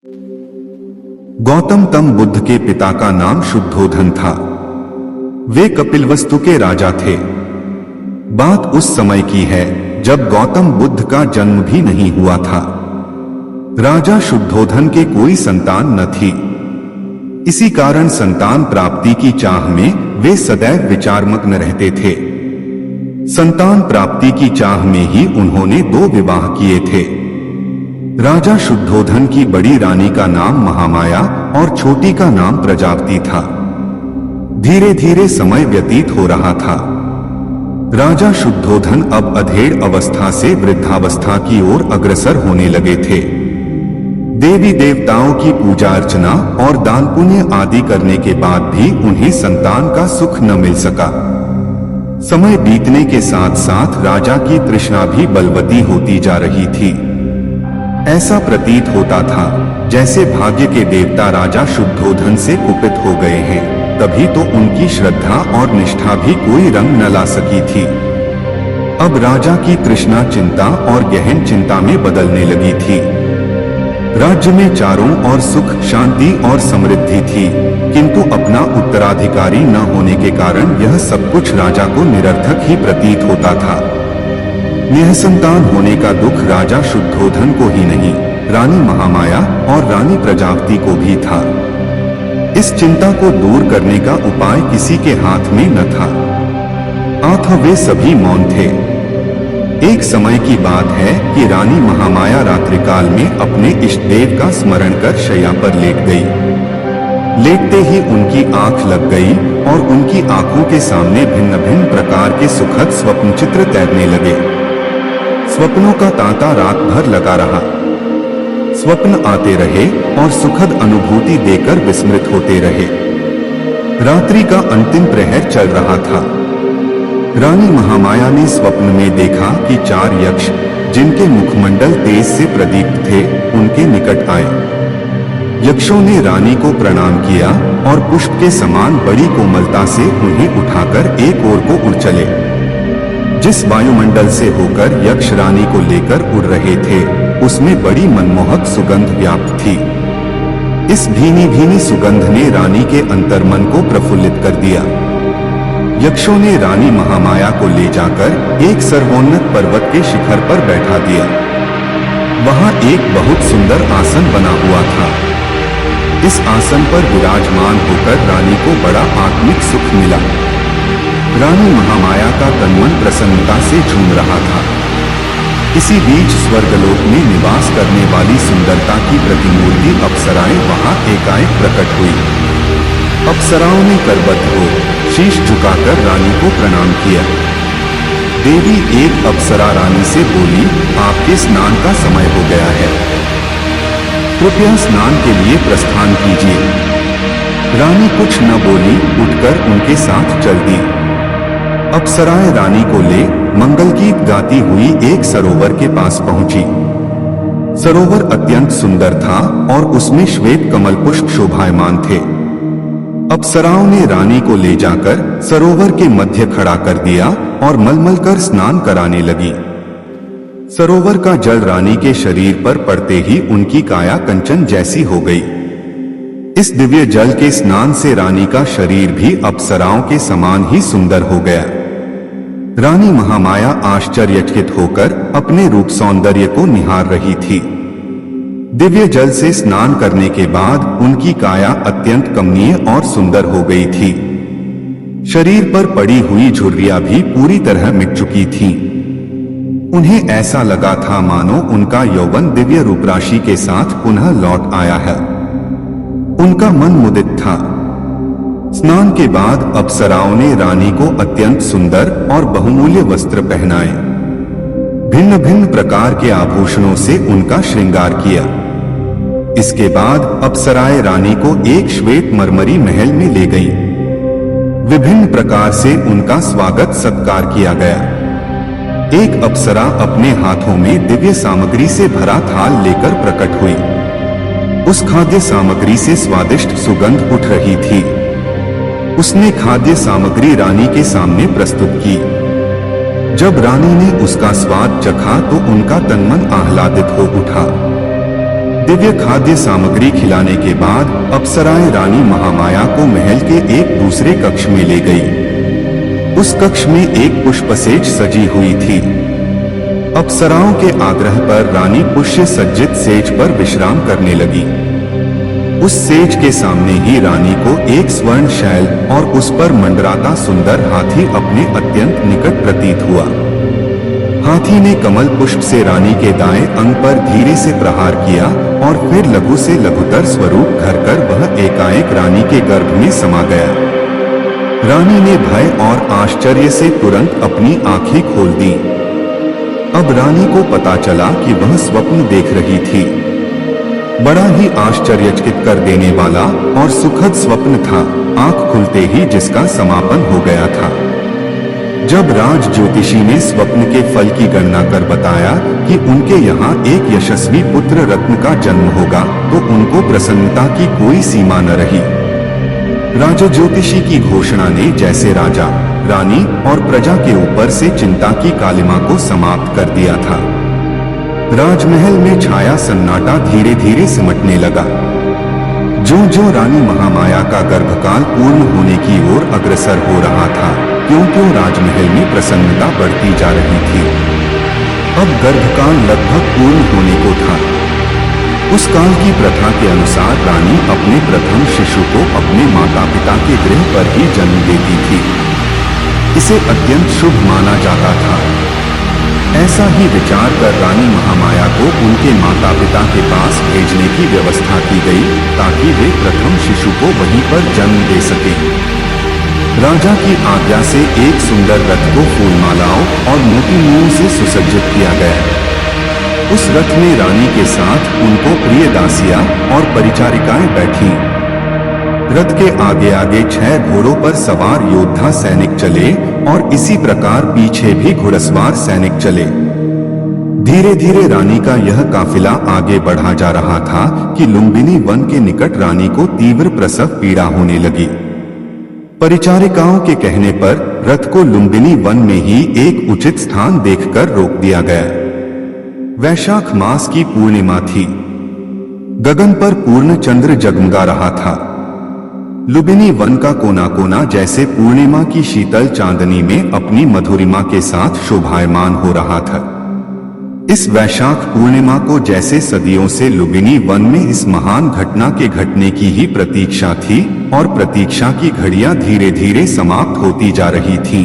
गौतम तम बुद्ध के पिता का नाम शुद्धोधन था। वे कपिलवस्तु के राजा थे। बात उस समय की है जब गौतम बुद्ध का जन्म भी नहीं हुआ था। राजा शुद्धोधन के कोई संतान न थी। इसी कारण संतान प्राप्ति की चाह में वे सदैव विचारमग्न रहते थे। संतान प्राप्ति की चाह में ही उन्होंने 2 विवाह किए थे। राजा शुद्धोधन की बड़ी रानी का नाम महामाया और छोटी का नाम प्रजापति था। धीरे धीरे समय व्यतीत हो रहा था। राजा शुद्धोधन अब अधेड़ अवस्था से वृद्धावस्था की ओर अग्रसर होने लगे थे। देवी देवताओं की पूजा अर्चना और दान पुण्य आदि करने के बाद भी उन्हें संतान का सुख न मिल सका। समय बीतने के साथ साथ राजा की तृष्णा भी बलवती होती जा रही थी। ऐसा प्रतीत होता था जैसे भाग्य के देवता राजा शुद्धोधन से कुपित हो गए हैं। तभी तो उनकी श्रद्धा और निष्ठा भी कोई रंग न ला सकी थी। अब राजा की तृष्णा चिंता और गहन चिंता में बदलने लगी थी। राज्य में चारों ओर सुख, शांति और समृद्धि थी, किंतु अपना उत्तराधिकारी न होने के कारण यह सब कुछ राजा को निरर्थक ही प्रतीत होता था। निःसंतान होने का दुख राजा शुद्धोधन को ही नहीं, रानी महामाया और रानी प्रजापति को भी था। इस चिंता को दूर करने का उपाय किसी के हाथ में न था, अतः वे सभी मौन थे। एक समय की बात है कि रानी महामाया रात्रिकाल में अपने इष्ट देव का स्मरण कर शैया पर लेट गई। लेटते ही उनकी आंख लग गई और उनकी आंखों के सामने भिन्न भिन्न प्रकार के सुखद स्वप्न चित्र तैरने लगे। स्वप्नों का तांता रात भर लगा रहा। स्वप्न आते रहे और सुखद अनुभूति देकर विस्मृत होते रहे। रात्रि का अंतिम प्रहर चल रहा था। रानी महामाया ने स्वप्न में देखा कि 4 यक्ष, जिनके मुखमंडल तेज से प्रदीप्त थे, उनके निकट आए। यक्षों ने रानी को प्रणाम किया और पुष्प के समान बड़ी कोमलता से उन्हें उठाकर एक ओर को उड़ चले। जिस वायुमंडल से होकर यक्ष रानी को लेकर उड़ रहे थे, उसमें बड़ी मनमोहक सुगंध व्याप्त थी। इस भीनी भीनी सुगंध ने रानी के अंतर्मन को प्रफुल्लित कर दिया। यक्षों ने रानी महामाया को ले जाकर एक सर्वोन्नत पर्वत के शिखर पर बैठा दिया। वहां एक बहुत सुंदर आसन बना हुआ था। इस आसन पर विराजमान होकर रानी को बड़ा आत्मिक सुख मिला। रानी महामाया का तनमन प्रसन्नता से झूम रहा था। इसी बीच स्वर्गलोक में निवास करने वाली सुंदरता की प्रतिमूर्ति अप्सराएं वहां एकाएक प्रकट हुई। अप्सराओं ने करबद्ध हो शीश झुकाकर रानी को प्रणाम किया। देवी एक अप्सरा रानी से बोली, आपके स्नान का समय हो गया है, कृपया स्नान के लिए प्रस्थान कीजिए। रानी कुछ न बोली, उठकर उनके साथ चल दी। अप्सराएं रानी को ले मंगल गीत गाती हुई एक सरोवर के पास पहुंची। सरोवर अत्यंत सुंदर था और उसमें श्वेत कमल पुष्प शोभायमान थे। अप्सराओं ने रानी को ले जाकर सरोवर के मध्य खड़ा कर दिया और मलमल कर स्नान कराने लगी। सरोवर का जल रानी के शरीर पर पड़ते ही उनकी काया कंचन जैसी हो गई। इस दिव्य जल के स्नान से रानी का शरीर भी अप्सराओं के समान ही सुंदर हो गया। रानी महामाया आश्चर्यचकित होकर अपने रूप सौंदर्य को निहार रही थी। दिव्य जल से स्नान करने के बाद उनकी काया अत्यंत कमनीय और सुंदर हो गई थी। शरीर पर पड़ी हुई झुर्रियां भी पूरी तरह मिट चुकी थीं। उन्हें ऐसा लगा था मानो उनका यौवन दिव्य रूप राशि के साथ पुनः लौट आया है। उनका मन मुदित था। स्नान के बाद अप्सराओं ने रानी को अत्यंत सुंदर और बहुमूल्य वस्त्र पहनाए। भिन्न भिन्न प्रकार के आभूषणों से उनका श्रृंगार किया। इसके बाद अप्सराएं रानी को एक श्वेत मरमरी महल में ले गई। विभिन्न प्रकार से उनका स्वागत सत्कार किया गया। एक अप्सरा अपने हाथों में दिव्य सामग्री से भरा थाल लेकर प्रकट हुई। उस खाद्य सामग्री से स्वादिष्ट सुगंध उठ रही थी। उसने खाद्य सामग्री रानी के सामने प्रस्तुत की। जब रानी ने उसका स्वाद चखा तो उनका तनमन आह्लादित हो उठा। दिव्य खाद्य सामग्री खिलाने के बाद अप्सराएं रानी महामाया को महल के एक दूसरे कक्ष में ले गई। उस कक्ष में एक पुष्पसेज सजी हुई थी। अप्सराओं के आग्रह पर रानी पुष्य सज्जित सेज पर विश्राम करने लगी। उस सेज के सामने ही रानी को एक स्वर्ण शैल और उस पर मंडराता सुंदर हाथी अपने अत्यंत निकट प्रतीत हुआ। हाथी ने कमल पुष्प से रानी के दाएं अंग पर धीरे से प्रहार किया और फिर लघु से लघुतर स्वरूप धरकर वह एकाएक रानी के गर्भ में समा गया। रानी ने भय और आश्चर्य से तुरंत अपनी आंखें खोल दी। अब रानी को पता चला कि वह स्वप्न देख रही थी। बड़ा ही आश्चर्यचकित कर देने वाला और सुखद स्वप्न था, आंख खुलते ही जिसका समापन हो गया था। जब राज ज्योतिषी ने स्वप्न के फल की गणना कर बताया कि उनके यहाँ एक यशस्वी पुत्र रत्न का जन्म होगा, तो उनको प्रसन्नता की कोई सीमा न रही। राजा ज्योतिषी की घोषणा ने जैसे राजा, रानी और प्रजा के ऊपर से चिंता की कालिमा को समाप्त कर दिया था। राजमहल में छाया सन्नाटा धीरे धीरे सिमटने लगा। जो रानी महामाया का गर्भकाल पूर्ण होने की ओर अग्रसर हो रहा था, क्यों राजमहल में प्रसन्नता बढ़ती जा रही थी। अब गर्भकाल लगभग पूर्ण होने को था। उस काल की प्रथा के अनुसार रानी अपने प्रथम शिशु को अपने माता पिता के गृह पर ही जन्म देती थी। इसे अत्यंत शुभ माना जाता था। ऐसा ही विचार कर रानी महामाया को उनके माता पिता के पास भेजने की व्यवस्था की गई, ताकि वे प्रथम शिशु को वहीं पर जन्म दे सके। राजा की आज्ञा से एक सुंदर रथ को फूलमालाओं और मोतियों से सुसज्जित किया गया। उस रथ में रानी के साथ उनको प्रिय दासियां और परिचारिकाएं बैठी। रथ के आगे आगे 6 घोड़ों पर सवार योद्धा सैनिक चले और इसी प्रकार पीछे भी घुड़सवार सैनिक चले। धीरे धीरे रानी का यह काफिला आगे बढ़ा जा रहा था कि लुम्बिनी वन के निकट रानी को तीव्र प्रसव पीड़ा होने लगी। परिचारिकाओं के कहने पर रथ को लुम्बिनी वन में ही एक उचित स्थान देखकर रोक दिया गया। वैशाख मास की पूर्णिमा थी। गगन पर पूर्ण चंद्र जगमगा रहा था। लुम्बिनी वन का कोना कोना जैसे पूर्णिमा की शीतल चांदनी में अपनी मधुरिमा के साथ शोभायमान हो रहा था। इस वैशाख पूर्णिमा को जैसे सदियों से लुम्बिनी वन में इस महान घटना के घटने की ही प्रतीक्षा थी, और प्रतीक्षा की घड़ियां धीरे धीरे समाप्त होती जा रही थीं।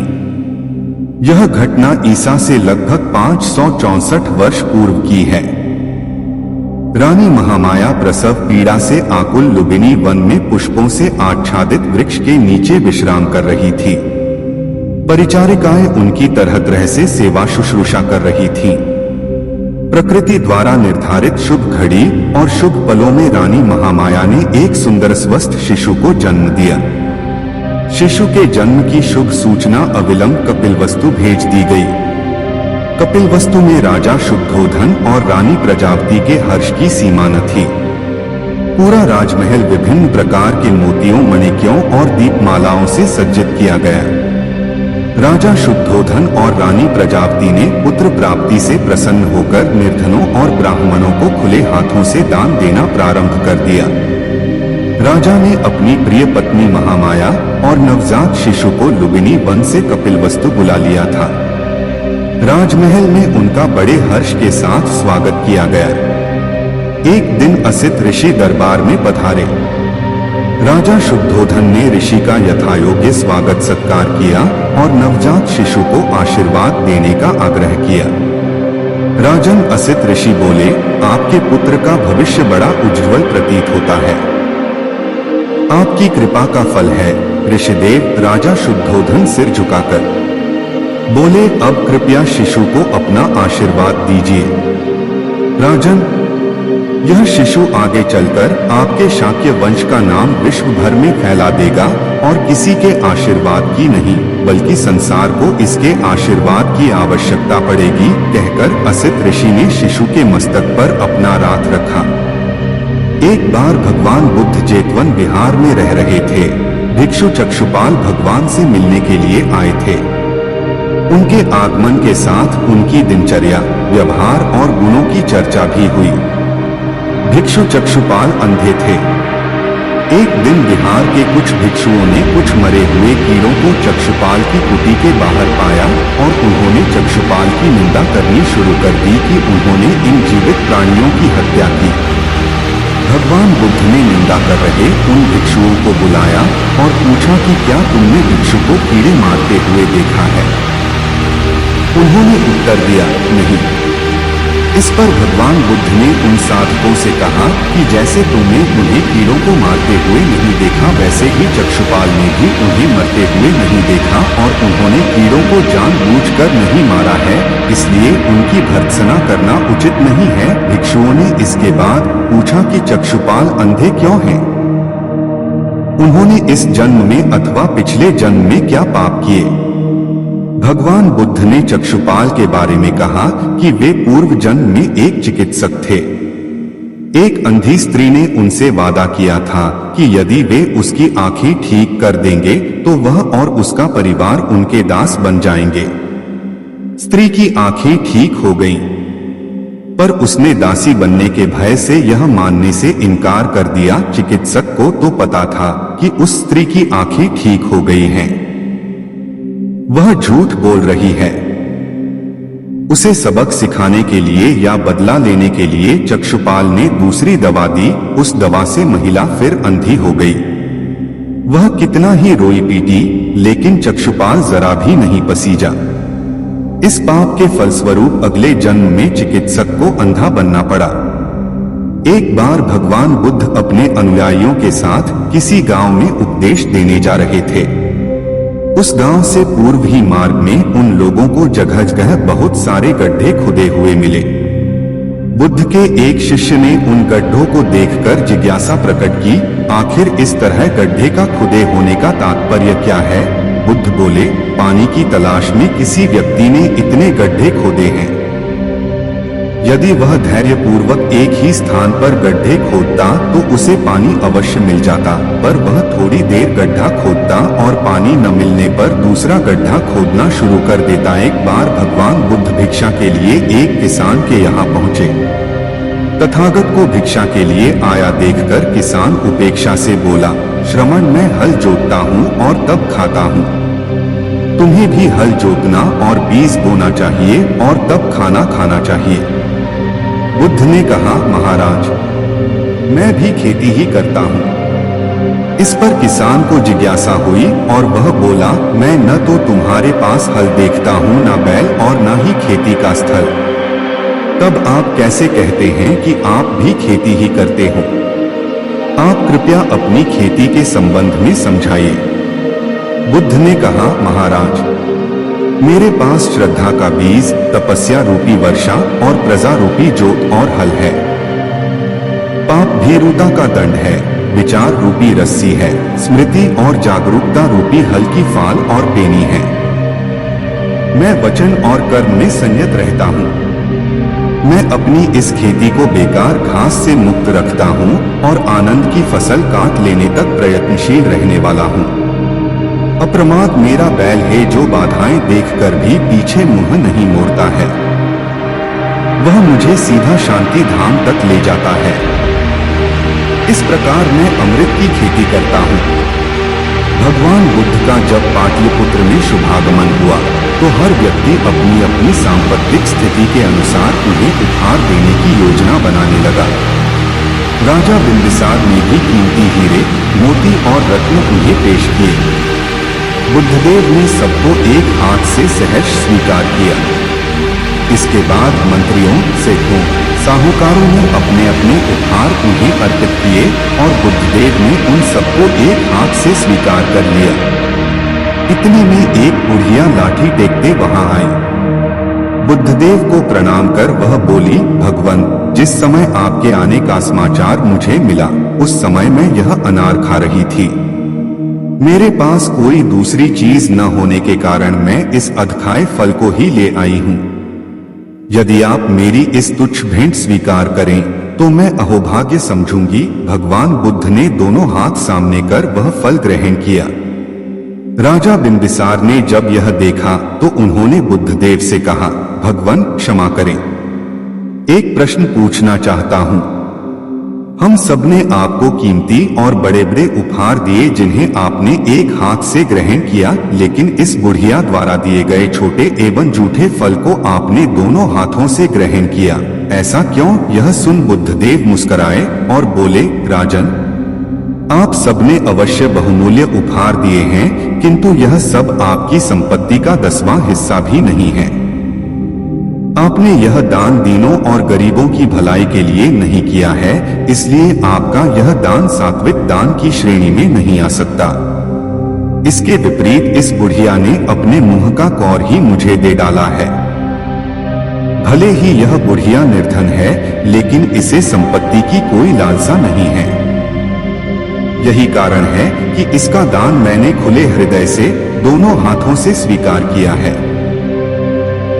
यह घटना ईसा से लगभग 564 वर्ष पूर्व की है। रानी महामाया प्रसव पीड़ा से आकुल लुम्बिनी वन में पुष्पों से आच्छादित वृक्ष के नीचे विश्राम कर रही थी। परिचारिकाएं उनकी तरह तरह से सेवा शुश्रूषा कर रही थीं। प्रकृति द्वारा निर्धारित शुभ घड़ी और शुभ पलों में रानी महामाया ने एक सुंदर स्वस्थ शिशु को जन्म दिया। शिशु के जन्म की शुभ सूचना अविलंब कपिलवस्तु भेज दी गई। कपिलवस्तु में राजा शुद्धोधन और रानी प्रजापति के हर्ष की सीमा न थी। पूरा राजमहल विभिन्न प्रकार के मोतियों, मणिक्यों और दीपमालाओं से सज्जित किया गया। राजा शुद्धोधन और रानी प्रजापति ने पुत्र प्राप्ति से प्रसन्न होकर निर्धनों और ब्राह्मणों को खुले हाथों से दान देना प्रारंभ कर दिया। राजा ने अपनी प्रिय पत्नी महामाया और नवजात शिशु को लुम्बिनी वन से कपिलवस्तु बुला लिया था। राजमहल में उनका बड़े हर्ष के साथ स्वागत किया गया। एक दिन असित ऋषि दरबार में पधारे। राजा शुद्धोधन ने ऋषि का यथायोग्य स्वागत सत्कार किया और नवजात शिशु को आशीर्वाद देने का आग्रह किया। राजन असित ऋषि बोले, आपके पुत्र का भविष्य बड़ा उज्जवल प्रतीत होता है। आपकी कृपा का फल है। ऋषिदेव राजा शुद्धोधन सिर झुकाकर बोले, अब कृपया शिशु को अपना आशीर्वाद दीजिए। राजन, यह शिशु आगे चलकर आपके शाक्य वंश का नाम विश्व भर में फैला देगा और किसी के आशीर्वाद की नहीं, बल्कि संसार को इसके आशीर्वाद की आवश्यकता पड़ेगी, कहकर असित ऋषि ने शिशु के मस्तक पर अपना हाथ रखा। एक बार भगवान बुद्ध जेतवन बिहार में रह रहे थे। भिक्षु चक्षुपाल भगवान से मिलने के लिए आए थे। उनके आगमन के साथ उनकी दिनचर्या, व्यवहार और गुणों की चर्चा भी हुई। भिक्षु चक्षुपाल अंधे थे। एक दिन बिहार के कुछ भिक्षुओं ने कुछ मरे हुए कीड़ों को चक्षुपाल की कुटी के बाहर पाया और उन्होंने चक्षुपाल की निंदा करनी शुरू कर दी कि उन्होंने इन जीवित प्राणियों की हत्या की। भगवान बुद्ध ने निंदा कर रहे उन भिक्षुओं को बुलाया और पूछा कि क्या तुमने भिक्षु को कीड़े मारते हुए देखा है? उन्होंने उत्तर दिया, नहीं। इस पर भगवान बुद्ध ने उन साधकों से कहा कि जैसे तुमने उन्हें कीड़ों को मारते हुए नहीं देखा, वैसे ही चक्षुपाल ने भी उन्हें मरते हुए नहीं देखा और उन्होंने कीड़ों को जानबूझकर नहीं मारा है, इसलिए उनकी भर्त्सना करना उचित नहीं है। भिक्षुओं ने इसके बाद पूछा कि चक्षुपाल अंधे क्यों हैं? उन्होंने इस जन्म में अथवा पिछले जन्म में क्या पाप किए? भगवान बुद्ध ने चक्षुपाल के बारे में कहा कि वे पूर्व जन्म में एक चिकित्सक थे। एक अंधी स्त्री ने उनसे वादा किया था कि यदि वे उसकी आंखें ठीक कर देंगे तो वह और उसका परिवार उनके दास बन जाएंगे। स्त्री की आंखें ठीक हो गईं, पर उसने दासी बनने के भय से यह मानने से इनकार कर दिया। चिकित्सक को तो पता था कि उस स्त्री की आंखें ठीक हो गई हैं। वह झूठ बोल रही है। उसे सबक सिखाने के लिए या बदला लेने के लिए चक्षुपाल ने दूसरी दवा दी। उस दवा से महिला फिर अंधी हो गई। वह कितना ही रोई पीटी, लेकिन चक्षुपाल जरा भी नहीं पसीजा। इस पाप के फलस्वरूप अगले जन्म में चिकित्सक को अंधा बनना पड़ा। एक बार भगवान बुद्ध अपने अनुयायियों के साथ किसी गांव में उपदेश देने जा रहे थे। उस गांव से पूर्व ही मार्ग में उन लोगों को जगह जगह बहुत सारे गड्ढे खुदे हुए मिले। बुद्ध के एक शिष्य ने उन गड्ढों को देखकर जिज्ञासा प्रकट की, आखिर इस तरह गड्ढे का खुदे होने का तात्पर्य क्या है? बुद्ध बोले, पानी की तलाश में किसी व्यक्ति ने इतने गड्ढे खोदे हैं। यदि वह धैर्यपूर्वक एक ही स्थान पर गड्ढे खोदता तो उसे पानी अवश्य मिल जाता, पर वह थोड़ी देर गड्ढा खोदता और पानी न मिलने पर दूसरा गड्ढा खोदना शुरू कर देता। एक बार भगवान बुद्ध भिक्षा के लिए एक किसान के यहाँ पहुँचे। तथागत को भिक्षा के लिए आया देखकर किसान उपेक्षा से बोला, श्रमण, मैं हल जोतता हूँ और तब खाता हूँ। तुम्हें भी हल जोतना और बीज बोना चाहिए और तब खाना खाना चाहिए। बुद्ध ने कहा, महाराज, मैं भी खेती ही करता हूँ। इस पर किसान को जिज्ञासा हुई और वह बोला, मैं न तो तुम्हारे पास हल देखता हूँ, न बैल और न ही खेती का स्थल। तब आप कैसे कहते हैं कि आप भी खेती ही करते हो? आप कृपया अपनी खेती के संबंध में समझाइए। बुद्ध ने कहा, महाराज, मेरे पास श्रद्धा का बीज, तपस्या रूपी वर्षा और प्रजा रूपी जोत और हल है। पाप भीरुता का दंड है, विचार रूपी रस्सी है, स्मृति और जागरूकता रूपी हल की फाल और पेनी है। मैं वचन और कर्म में संयत रहता हूँ। मैं अपनी इस खेती को बेकार घास से मुक्त रखता हूँ और आनंद की फसल काट लेने तक प्रयत्नशील रहने वाला हूँ। अप्रमाद मेरा बैल है जो बाधाएं देखकर भी पीछे मुंह नहीं मोड़ता है। वह मुझे सीधा शांति धाम तक ले जाता है। इस प्रकार मैं अमृत की खेती करता हूँ। भगवान बुद्ध का जब पाटलिपुत्र में शुभागमन हुआ तो हर व्यक्ति अपनी अपनी सांपत्तिक स्थिति के अनुसार उन्हें उपहार देने की योजना बनाने लगा। राजा बिंबिसार ने भी कीमती हीरे, मोती और रत्न उन्हें पेश किए। बुद्धदेव ने सबको एक हाथ से सहर्ष स्वीकार किया। इसके बाद मंत्रियों, सेठों, साहूकारों ने अपने अपने उपहार उन्हें अर्पित किए और बुद्धदेव ने उन सबको एक हाथ से स्वीकार कर लिया। इतने में एक बुढ़िया लाठी टेकते वहां आई। बुद्धदेव को प्रणाम कर वह बोली, भगवन, जिस समय आपके आने का समाचार मुझे मिला उस समय मैं यह अनार खा रही थी। मेरे पास कोई दूसरी चीज न होने के कारण मैं इस अधखाए फल को ही ले आई हूँ। यदि आप मेरी इस तुच्छ भेंट स्वीकार करें तो मैं अहोभाग्य समझूंगी। भगवान बुद्ध ने दोनों हाथ सामने कर वह फल ग्रहण किया। राजा बिंबिसार ने जब यह देखा तो उन्होंने बुद्धदेव से कहा, भगवन, क्षमा करें, एक प्रश्न पूछना चाहता हूँ। हम सबने आपको कीमती और बड़े बड़े उपहार दिए जिन्हें आपने एक हाथ से ग्रहण किया, लेकिन इस बुढ़िया द्वारा दिए गए छोटे एवं जूठे फल को आपने दोनों हाथों से ग्रहण किया। ऐसा क्यों? यह सुन बुद्धदेव मुस्कुराए और बोले, राजन, आप सबने अवश्य बहुमूल्य उपहार दिए हैं, किंतु यह सब आपकी संपत्ति का 10वां हिस्सा भी नहीं है। आपने यह दान दीनों और गरीबों की भलाई के लिए नहीं किया है, इसलिए आपका यह दान सात्विक दान की श्रेणी में नहीं आ सकता। इसके विपरीत इस बुढ़िया ने अपने मुंह का कौर ही मुझे दे डाला है। भले ही यह बुढ़िया निर्धन है, लेकिन इसे संपत्ति की कोई लालसा नहीं है। यही कारण है कि इसका दान मैंने खुले हृदय से दोनों हाथों से स्वीकार किया है।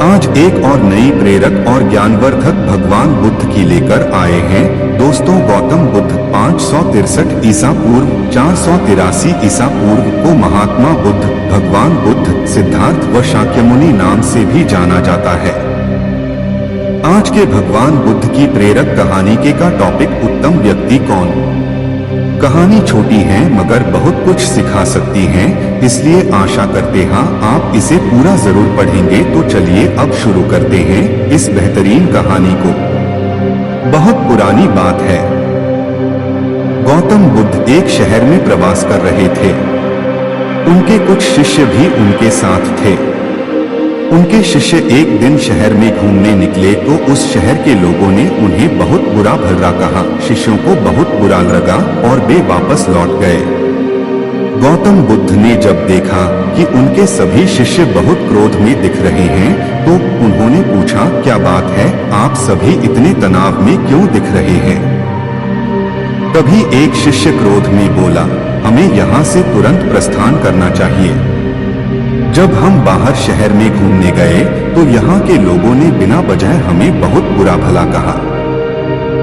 आज एक और नई प्रेरक और ज्ञानवर्धक भगवान बुद्ध की लेकर आए हैं। दोस्तों, गौतम बुद्ध 563 ईसा पूर्व 483 ईसा पूर्व को महात्मा बुद्ध, भगवान बुद्ध, सिद्धार्थ व शाक्यमुनि नाम से भी जाना जाता है। आज के भगवान बुद्ध की प्रेरक कहानी का टॉपिक उत्तम व्यक्ति कौन। कहानी छोटी है मगर बहुत कुछ सिखा सकती है, इसलिए आशा करते हैं आप इसे पूरा जरूर पढ़ेंगे। तो चलिए अब शुरू करते हैं इस बेहतरीन कहानी को। बहुत पुरानी बात है। गौतम बुद्ध एक शहर में प्रवास कर रहे थे। उनके कुछ शिष्य भी उनके साथ थे। उनके शिष्य एक दिन शहर में घूमने निकले तो उस शहर के लोगों ने उन्हें बहुत बुरा भला कहा। शिष्यों को बहुत बुरा लगा और वे वापस लौट गए। गौतम बुद्ध ने जब देखा कि उनके सभी शिष्य बहुत क्रोध में दिख रहे हैं, तो उन्होंने पूछा, क्या बात है, आप सभी इतने तनाव में क्यों दिख रहे हैं? तभी एक शिष्य क्रोध में बोला, हमें यहाँ से तुरंत प्रस्थान करना चाहिए। जब हम बाहर शहर में घूमने गए तो यहाँ के लोगों ने बिना वजह हमें बहुत बुरा भला कहा।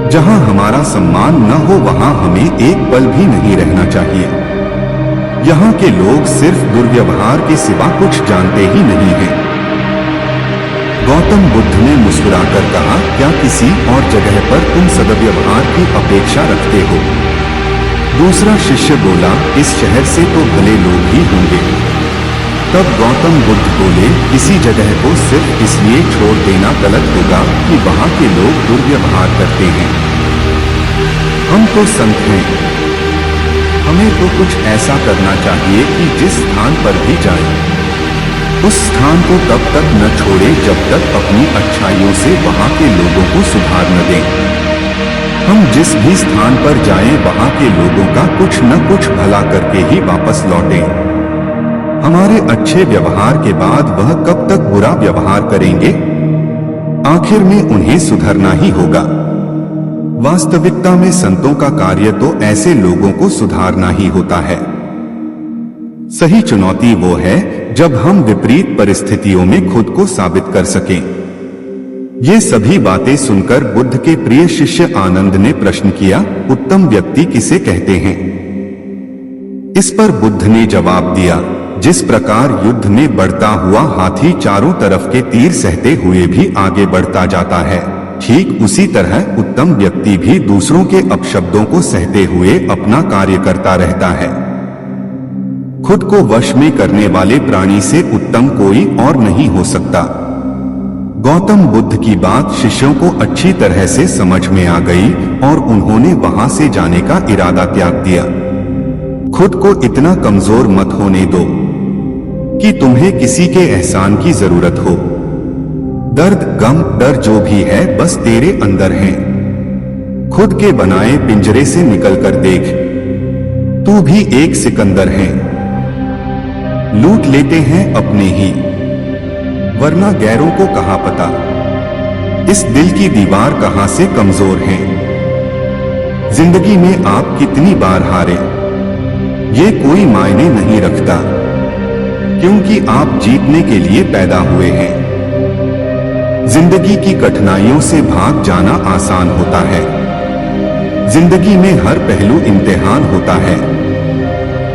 जहाँ हमारा सम्मान न हो वहाँ हमें एक पल भी नहीं रहना चाहिए। यहाँ के लोग सिर्फ दुर्व्यवहार के सिवा कुछ जानते ही नहीं हैं। गौतम बुद्ध ने मुस्कुराकर कहा, क्या किसी और जगह पर तुम सद्व्यवहार की अपेक्षा रखते हो? दूसरा शिष्य बोला, इस शहर से तो भले लोग ही होंगे। तब गौतम बुद्ध बोले, किसी जगह को सिर्फ इसलिए छोड़ देना गलत होगा कि वहाँ के लोग दुर्व्यवहार करते हैं। हम तो संत हैं, हमें तो कुछ ऐसा करना चाहिए कि जिस स्थान पर भी जाएं, उस स्थान को तब तक न छोड़े जब तक अपनी अच्छाइयों से वहाँ के लोगों को सुधार न दें। हम जिस भी स्थान पर जाएं वहाँ के लोगों का कुछ न कुछ भला करके ही वापस लौटें। हमारे अच्छे व्यवहार के बाद वह कब तक बुरा व्यवहार करेंगे? आखिर में उन्हें सुधरना ही होगा। वास्तविकता में संतों का कार्य तो ऐसे लोगों को सुधारना ही होता है। सही चुनौती वो है जब हम विपरीत परिस्थितियों में खुद को साबित कर सकें। ये सभी बातें सुनकर बुद्ध के प्रिय शिष्य आनंद ने प्रश्न किया, उत्तम व्यक्ति किसे कहते हैं? इस पर बुद्ध ने जवाब दिया, जिस प्रकार युद्ध में बढ़ता हुआ हाथी चारों तरफ के तीर सहते हुए भी आगे बढ़ता जाता है, ठीक उसी तरह उत्तम व्यक्ति भी दूसरों के अपशब्दों को सहते हुए अपना कार्य करता रहता है। खुद को वश में करने वाले प्राणी से उत्तम कोई और नहीं हो सकता। गौतम बुद्ध की बात शिष्यों को अच्छी तरह से समझ में आ गई और उन्होंने वहां से जाने का इरादा त्याग दिया। खुद को इतना कमजोर मत होने दो कि तुम्हें किसी के एहसान की जरूरत हो। दर्द, गम, डर जो भी है बस तेरे अंदर है। खुद के बनाए पिंजरे से निकलकर देख, तू भी एक सिकंदर है। लूट लेते हैं अपने ही, वरना गैरों को कहां पता। इस दिल की दीवार कहां से कमजोर है। जिंदगी में आप कितनी बार हारे, ये कोई मायने नहीं रखता, क्योंकि आप जीतने के लिए पैदा हुए हैं। जिंदगी की कठिनाइयों से भाग जाना आसान होता है। जिंदगी में हर पहलू इम्तिहान होता है।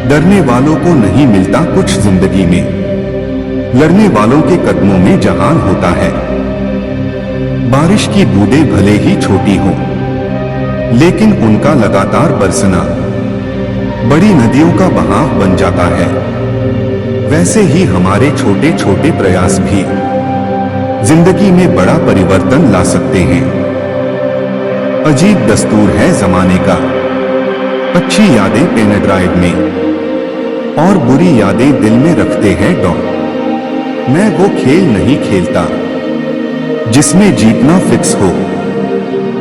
डरने वालों को नहीं मिलता कुछ जिंदगी में, लड़ने वालों के कदमों में जहान होता है। बारिश की बूंदें भले ही छोटी हों, लेकिन उनका लगातार बरसना बड़ी नदियों का बहाव बन जाता है। वैसे ही हमारे छोटे छोटे प्रयास भी जिंदगी में बड़ा परिवर्तन ला सकते हैं। अजीब दस्तूर है जमाने का, अच्छी यादें पेन ड्राइव में और बुरी यादें दिल में रखते हैं डॉट। मैं वो खेल नहीं खेलता जिसमें जीतना फिक्स हो,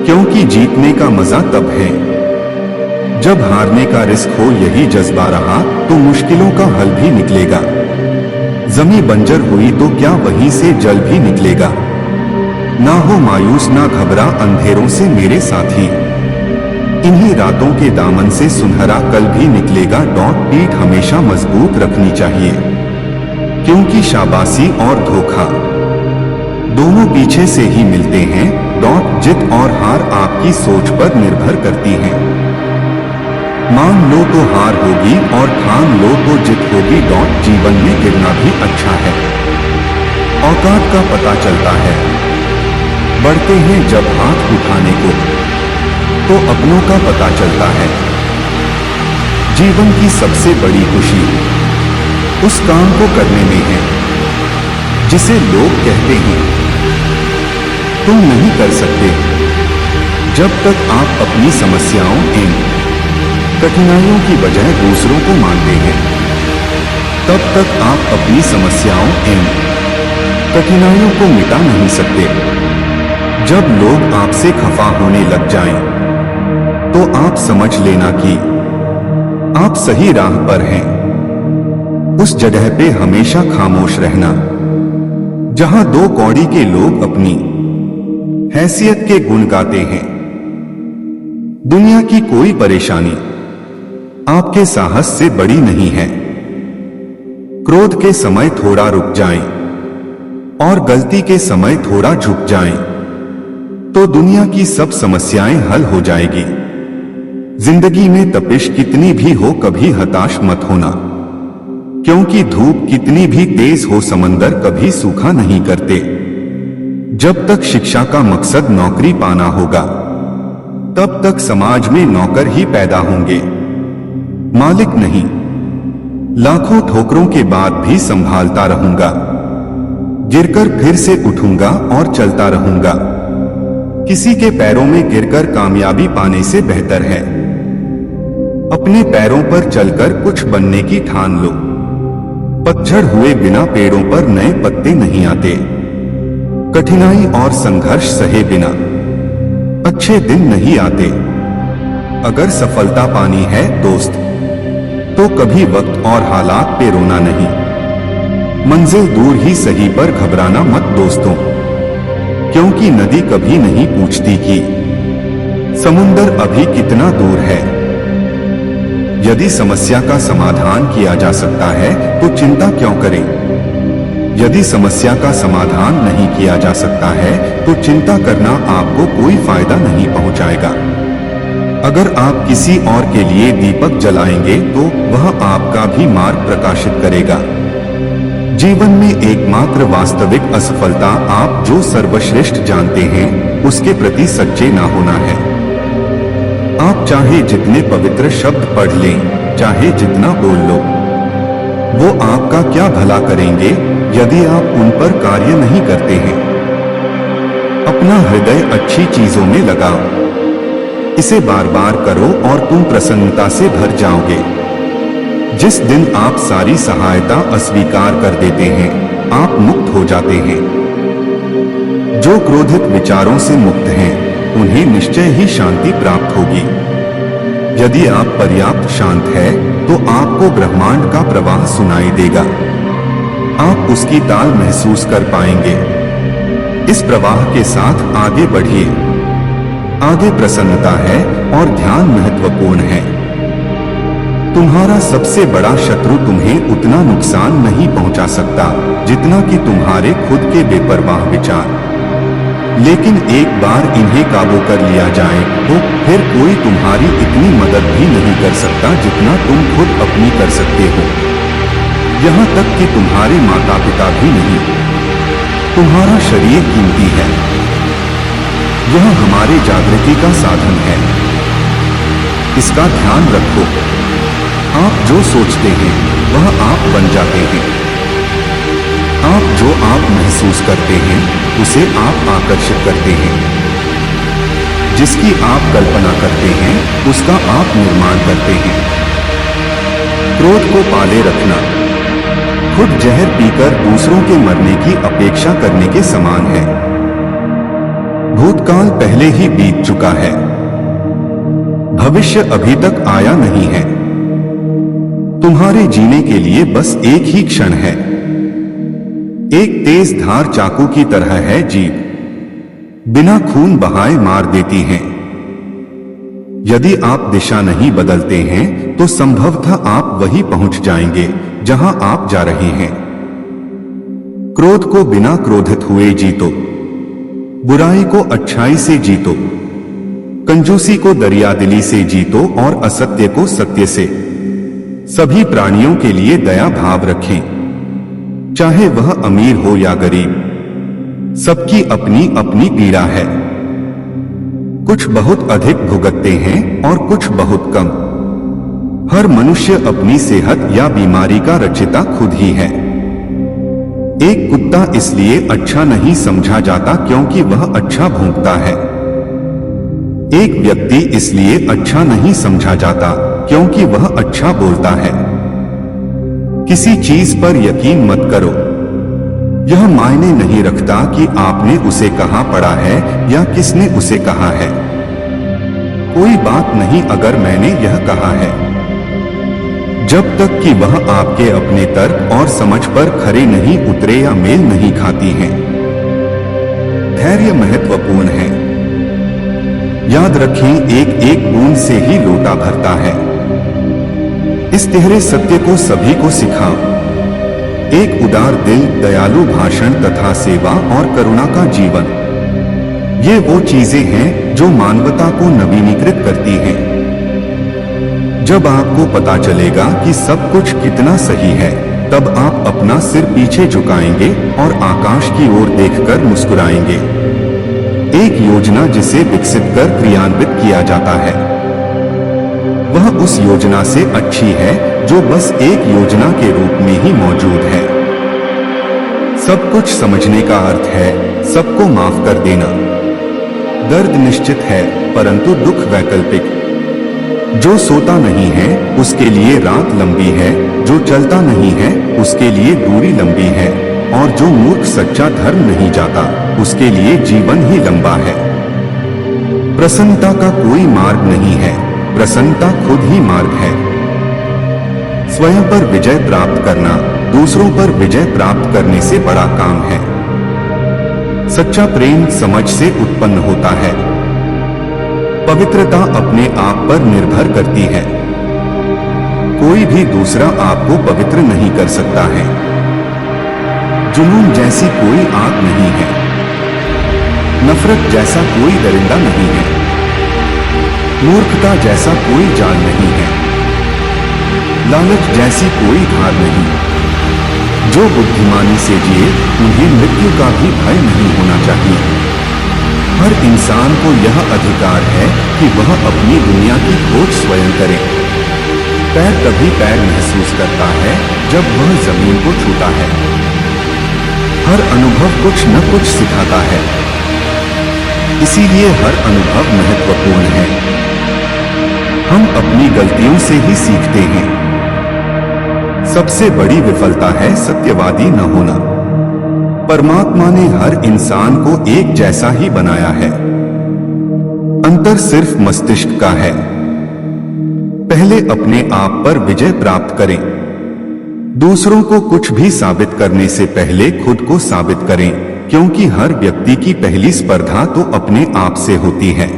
क्योंकि जीतने का मजा तब है जब हारने का रिस्क हो। यही जज्बा रहा तो मुश्किलों का हल भी निकलेगा। जमी बंजर हुई तो क्या वहीं से जल भी निकलेगा। ना हो मायूस ना घबरा अंधेरों से मेरे साथी, इन्हीं रातों के दामन से सुनहरा कल भी निकलेगा। डॉट पीठ हमेशा मजबूत रखनी चाहिए, क्योंकि शाबाशी और धोखा दोनों पीछे से ही मिलते हैं। डॉट जीत और हार आपकी सोच पर निर्भर करती है। मान लो तो हार होगी और ठान लो तो जीत होगी। डॉट जीवन में गिरना भी अच्छा है, औकात का पता चलता है। बढ़ते हैं जब हाथ उठाने को तो अपनों का पता चलता है। जीवन की सबसे बड़ी खुशी उस काम को करने में है जिसे लोग कहते हैं तुम नहीं कर सकते। जब तक आप अपनी समस्याओं एवं कठिनाइयों की बजाय दूसरों को मानते हैं, तब तक आप अपनी समस्याओं एवं कठिनाइयों को मिटा नहीं सकते। जब लोग आपसे खफा होने लग जाएं, तो आप समझ लेना कि आप सही राह पर हैं। उस जगह पे हमेशा खामोश रहना जहां दो कौड़ी के लोग अपनी हैसियत के गुण गाते हैं। दुनिया की कोई परेशानी आपके साहस से बड़ी नहीं है। क्रोध के समय थोड़ा रुक जाएं और गलती के समय थोड़ा झुक जाएं, तो दुनिया की सब समस्याएं हल हो जाएगी। जिंदगी में तपिश कितनी भी हो कभी हताश मत होना, क्योंकि धूप कितनी भी तेज हो समंदर कभी सूखा नहीं करते। जब तक शिक्षा का मकसद नौकरी पाना होगा, तब तक समाज में नौकर ही पैदा होंगे, मालिक नहीं। लाखों ठोकरों के बाद भी संभालता रहूंगा, गिरकर फिर से उठूंगा और चलता रहूंगा। किसी के पैरों में गिरकर कामयाबी पाने से बेहतर है अपने पैरों पर चलकर कुछ बनने की ठान लो। पतझड़ हुए बिना पेड़ों पर नए पत्ते नहीं आते। कठिनाई और संघर्ष सहे बिना अच्छे दिन नहीं आते। अगर सफलता पानी है दोस्त, तो कभी वक्त और हालात पे रोना नहीं। मंजिल दूर ही सही पर घबराना मत दोस्तों, क्योंकि नदी कभी नहीं पूछती कि समुंदर अभी कितना दूर है। यदि समस्या का समाधान किया जा सकता है तो चिंता क्यों करें। यदि समस्या का समाधान नहीं किया जा सकता है तो चिंता करना आपको कोई फायदा नहीं पहुंचाएगा। अगर आप किसी और के लिए दीपक जलाएंगे तो वह आपका भी मार्ग प्रकाशित करेगा। जीवन में एकमात्र वास्तविक असफलता आप जो सर्वश्रेष्ठ जानते हैं उसके प्रति सच्चे ना होना है। आप चाहे जितने पवित्र शब्द पढ़ लें, चाहे जितना बोल लो, वो आपका क्या भला करेंगे यदि आप उन पर कार्य नहीं करते हैं। अपना हृदय अच्छी चीजों में लगाओ, इसे बार बार करो और तुम प्रसन्नता से भर जाओगे। जिस दिन आप सारी सहायता अस्वीकार कर देते हैं, आप मुक्त हो जाते हैं। जो क्रोधित विचारों से मुक्त हैं, उन्हें निश्चय ही शांति प्राप्त होगी। यदि आप पर्याप्त शांत है तो आपको ब्रह्मांड का प्रवाह सुनाई देगा। आप उसकी ताल महसूस कर पाएंगे। इस प्रवाह के साथ आगे बढ़िए। आगे प्रसन्नता है और ध्यान महत्वपूर्ण है। तुम्हारा सबसे बड़ा शत्रु तुम्हें उतना नुकसान नहीं पहुंचा सकता जितना कि तुम्हारे खुद के बेपरवाह विचार। लेकिन एक बार इन्हें काबू कर लिया जाए तो फिर कोई तुम्हारी इतनी मदद भी नहीं कर सकता जितना तुम खुद अपनी कर सकते हो। यहाँ तक कि तुम्हारे माता पिता भी नहीं। तुम्हारा शरीर कीमती है। यह हमारे जागृति का साधन है। इसका ध्यान रखो। आप जो सोचते हैं वह आप बन जाते हैं। आप जो आप महसूस करते हैं उसे आप आकर्षित करते हैं। जिसकी आप कल्पना करते हैं उसका आप निर्माण करते हैं। क्रोध को पाले रखना खुद जहर पीकर दूसरों के मरने की अपेक्षा करने के समान है। भूतकाल पहले ही बीत चुका है, भविष्य अभी तक आया नहीं है। तुम्हारे जीने के लिए बस एक ही क्षण है। एक तेज धार चाकू की तरह है जीभ, बिना खून बहाए मार देती है। यदि आप दिशा नहीं बदलते हैं तो संभवतः आप वहीं पहुंच जाएंगे जहां आप जा रहे हैं। क्रोध को बिना क्रोधित हुए जीतो, बुराई को अच्छाई से जीतो, कंजूसी को दरियादिली से जीतो और असत्य को सत्य से। सभी प्राणियों के लिए दया भाव रखें, चाहे वह अमीर हो या गरीब। सबकी अपनी अपनी पीड़ा है। कुछ बहुत अधिक भुगतते हैं और कुछ बहुत कम। हर मनुष्य अपनी सेहत या बीमारी का रचयिता खुद ही है। एक कुत्ता इसलिए अच्छा नहीं समझा जाता क्योंकि वह अच्छा भौंकता है। एक व्यक्ति इसलिए अच्छा नहीं समझा जाता क्योंकि वह अच्छा बोलता है। किसी चीज पर यकीन मत करो। यह मायने नहीं रखता कि आपने उसे कहां पढ़ा है या किसने उसे कहा है। कोई बात नहीं अगर मैंने यह कहा है, जब तक कि वह आपके अपने तर्क और समझ पर खरे नहीं उतरे या मेल नहीं खाती हैं। धैर्य महत्वपूर्ण है। याद रखें, एक एक बूंद से ही लोटा भरता है। इस तिहरे सत्य को सभी को सिखाओ। एक उदार दिल, दयालु भाषण तथा सेवा और करुणा का जीवन, ये वो चीजें हैं जो मानवता को नवीनीकृत करती हैं। जब आपको पता चलेगा कि सब कुछ कितना सही है, तब आप अपना सिर पीछे झुकाएंगे और आकाश की ओर देखकर मुस्कुराएंगे। एक योजना जिसे विकसित कर क्रियान्वित किया जाता है, वह उस योजना से अच्छी है जो बस एक योजना के रूप में ही मौजूद है। सब कुछ समझने का अर्थ है सबको माफ कर देना। दर्द निश्चित है परंतु दुख वैकल्पिक। जो सोता नहीं है उसके लिए रात लंबी है, जो चलता नहीं है उसके लिए दूरी लंबी है, और जो मूर्ख सच्चा धर्म नहीं जाता उसके लिए जीवन ही लंबा है। प्रसन्नता का कोई मार्ग नहीं है, प्रसन्नता खुद ही मार्ग है। स्वयं पर विजय प्राप्त करना दूसरों पर विजय प्राप्त करने से बड़ा काम है। सच्चा प्रेम समझ से उत्पन्न होता है। पवित्रता अपने आप पर निर्भर करती है। कोई भी दूसरा आपको पवित्र नहीं कर सकता है। जुनून जैसी कोई आग नहीं है। नफरत जैसा कोई दरिंदा नहीं है। मूर्खता जैसा कोई जाल नहीं है। लालच जैसी कोई धार नहीं। जो बुद्धिमानी से जिए उन्हें मृत्यु का भी भय नहीं होना चाहिए। हर इंसान को यह अधिकार है कि वह अपनी दुनिया की खोज स्वयं करे। पैर तभी पैर महसूस करता है जब वह जमीन को छूता है। हर अनुभव कुछ न कुछ सिखाता है, इसीलिए हर अनुभव महत्वपूर्ण है। हम अपनी गलतियों से ही सीखते हैं। सबसे बड़ी विफलता है सत्यवादी न होना। परमात्मा ने हर इंसान को एक जैसा ही बनाया है। अंतर सिर्फ मस्तिष्क का है। पहले अपने आप पर विजय प्राप्त करें। दूसरों को कुछ भी साबित करने से पहले खुद को साबित करें, क्योंकि हर व्यक्ति की पहली स्पर्धा तो अपने आप से होती है।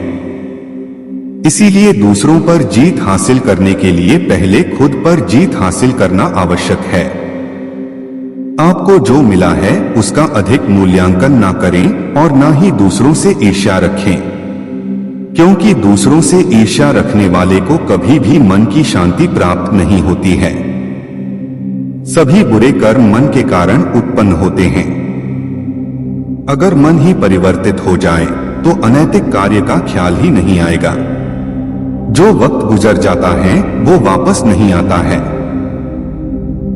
इसीलिए दूसरों पर जीत हासिल करने के लिए पहले खुद पर जीत हासिल करना आवश्यक है। आपको जो मिला है उसका अधिक मूल्यांकन ना करें और ना ही दूसरों से ईर्ष्या रखें, क्योंकि दूसरों से ईर्ष्या रखने वाले को कभी भी मन की शांति प्राप्त नहीं होती है। सभी बुरे कर्म मन के कारण उत्पन्न होते हैं। अगर मन ही परिवर्तित हो जाए तो अनैतिक कार्य का ख्याल ही नहीं आएगा। जो वक्त गुजर जाता है वो वापस नहीं आता है।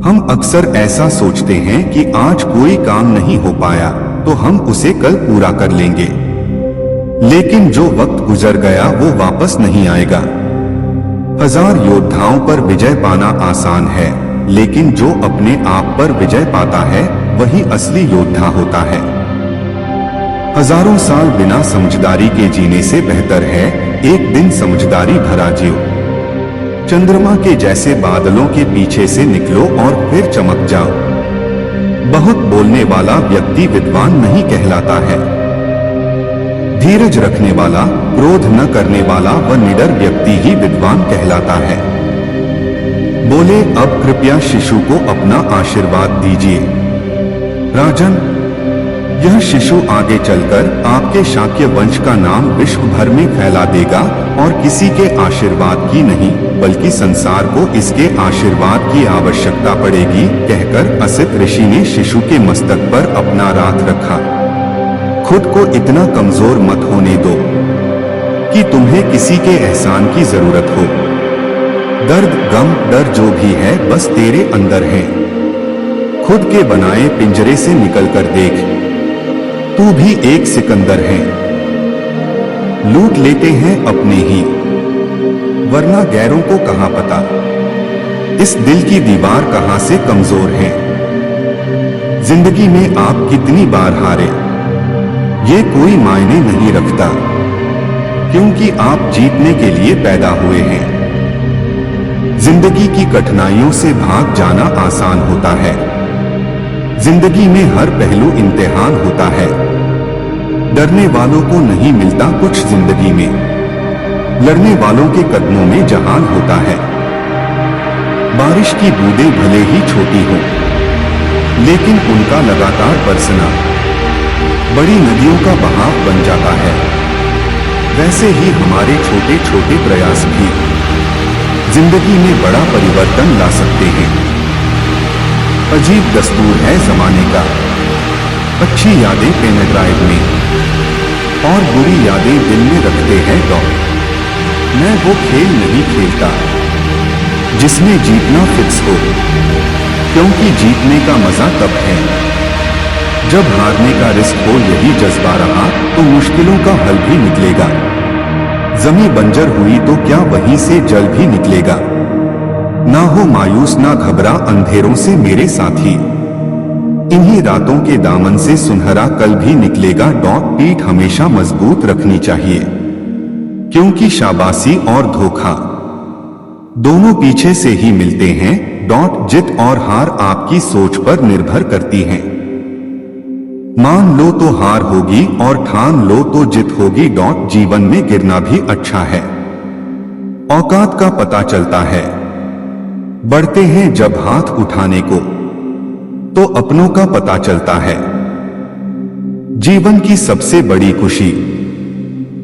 हम अक्सर ऐसा सोचते हैं कि आज कोई काम नहीं हो पाया तो हम उसे कल पूरा कर लेंगे, लेकिन जो वक्त गुजर गया वो वापस नहीं आएगा। 1000 योद्धाओं पर विजय पाना आसान है, लेकिन जो अपने आप पर विजय पाता है वही असली योद्धा होता है। हजारों साल बिना समझदारी के जीने से बेहतर है एक दिन समझदारी भरा जियो। चंद्रमा के जैसे बादलों के पीछे से निकलो और फिर चमक जाओ। बहुत बोलने वाला व्यक्ति विद्वान नहीं कहलाता है। धीरज रखने वाला, क्रोध न करने वाला व निडर व्यक्ति ही विद्वान कहलाता है। बोले, अब कृपया शिशु को अपना आशीर्वाद दीजिए। राजन, यह शिशु आगे चलकर आपके शाक्य वंश का नाम विश्व भर में फैला देगा और किसी के आशीर्वाद की नहीं बल्कि संसार को इसके आशीर्वाद की आवश्यकता पड़ेगी, कहकर असित ऋषि ने शिशु के मस्तक पर अपना हाथ रखा। खुद को इतना कमजोर मत होने दो कि तुम्हें किसी के एहसान की जरूरत हो। दर्द, गम, डर जो भी है बस तेरे अंदर है। खुद के बनाए पिंजरे से निकलकर देख, तू भी एक सिकंदर है। लूट लेते हैं अपने ही, वरना गैरों को कहां पता इस दिल की दीवार कहां से कमजोर है। जिंदगी में आप कितनी बार हारे ये कोई मायने नहीं रखता, क्योंकि आप जीतने के लिए पैदा हुए हैं। जिंदगी की कठिनाइयों से भाग जाना आसान होता है। जिंदगी में हर पहलू इम्तिहान होता है। डरने वालों को नहीं मिलता कुछ जिंदगी में, लड़ने वालों के कदमों में जहान होता है। बारिश की बूंदें भले ही छोटी हों, लेकिन उनका लगातार बरसना बड़ी नदियों का बहाव बन जाता है। वैसे ही हमारे छोटे छोटे प्रयास भी जिंदगी में बड़ा परिवर्तन ला सकते हैं। अजीब दस्तूर है जमाने का, अच्छी यादें पेन ड्राइव में और बुरी यादें दिल में रखते हैं डॉग। मैं वो खेल नहीं खेलता जिसमें जीतना फिक्स हो, क्योंकि जीतने का मजा तब है जब हारने का रिस्क हो। यही जज्बा रहा तो मुश्किलों का हल भी निकलेगा। जमी बंजर हुई तो क्या वहीं से जल भी निकलेगा। ना हो मायूस, ना घबरा अंधेरों से मेरे साथी, इन्हीं रातों के दामन से सुनहरा कल भी निकलेगा। पीठ हमेशा मजबूत रखनी चाहिए, क्योंकि शाबाशी और धोखा दोनों पीछे से ही मिलते हैं। जित और हार आपकी सोच पर निर्भर करती हैं। मान लो तो हार होगी और ठान लो तो जित होगी। जीवन में गिरना भी अच्छा है, औकात का पता चलता है। बढ़ते हैं जब हाथ उठाने को तो अपनों का पता चलता है। जीवन की सबसे बड़ी खुशी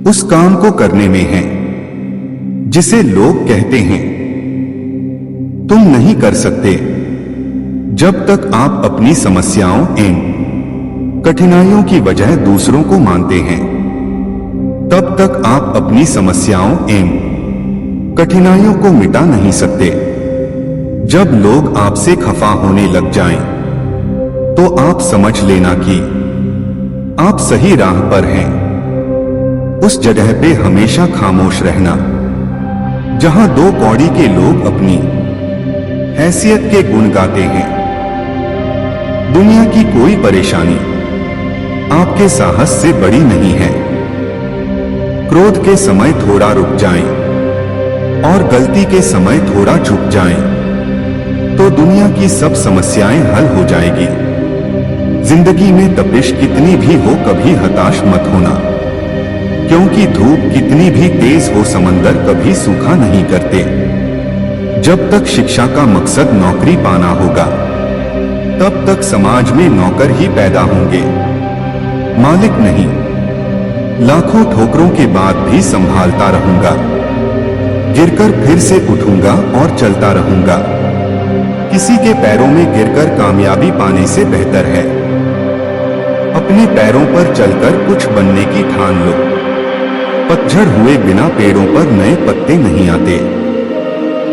उस काम को करने में है जिसे लोग कहते हैं तुम नहीं कर सकते। जब तक आप अपनी समस्याओं कठिनाइयों की वजह दूसरों को मानते हैं, तब तक आप अपनी समस्याओं कठिनाइयों को मिटा नहीं सकते। जब लोग आपसे खफा होने लग जाएं, तो आप समझ लेना कि आप सही राह पर हैं। उस जगह पे हमेशा खामोश रहना जहां दो कौड़ी के लोग अपनी हैसियत के गुण गाते हैं। दुनिया की कोई परेशानी आपके साहस से बड़ी नहीं है। क्रोध के समय थोड़ा रुक जाएं और गलती के समय थोड़ा चुप जाएं, तो दुनिया की सब समस्याएं हल हो जाएगी। जिंदगी में तपिश कितनी भी हो कभी हताश मत होना, क्योंकि धूप कितनी भी तेज हो समंदर कभी सूखा नहीं करते। जब तक शिक्षा का मकसद नौकरी पाना होगा, तब तक समाज में नौकर ही पैदा होंगे, मालिक नहीं। लाखों ठोकरों के बाद भी संभालता रहूंगा, गिरकर फिर से उठूंगा और चलता रहूंगा। किसी के पैरों में गिरकर कामयाबी पाने से बेहतर है अपने पैरों पर चलकर कुछ बनने की ठान लो। पतझड़ हुए बिना पेड़ों पर नए पत्ते नहीं आते।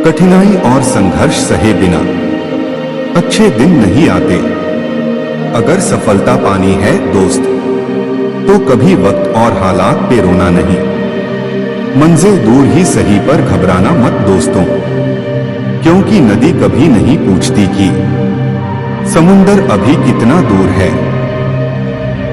कठिनाई और संघर्ष सहे बिना अच्छे दिन नहीं आते। अगर सफलता पानी है दोस्त, तो कभी वक्त और हालात पे रोना नहीं। मंजिल दूर ही सही पर घबराना मत दोस्तों, क्योंकि नदी कभी नहीं पूछती कि समुंदर अभी कितना दूर है।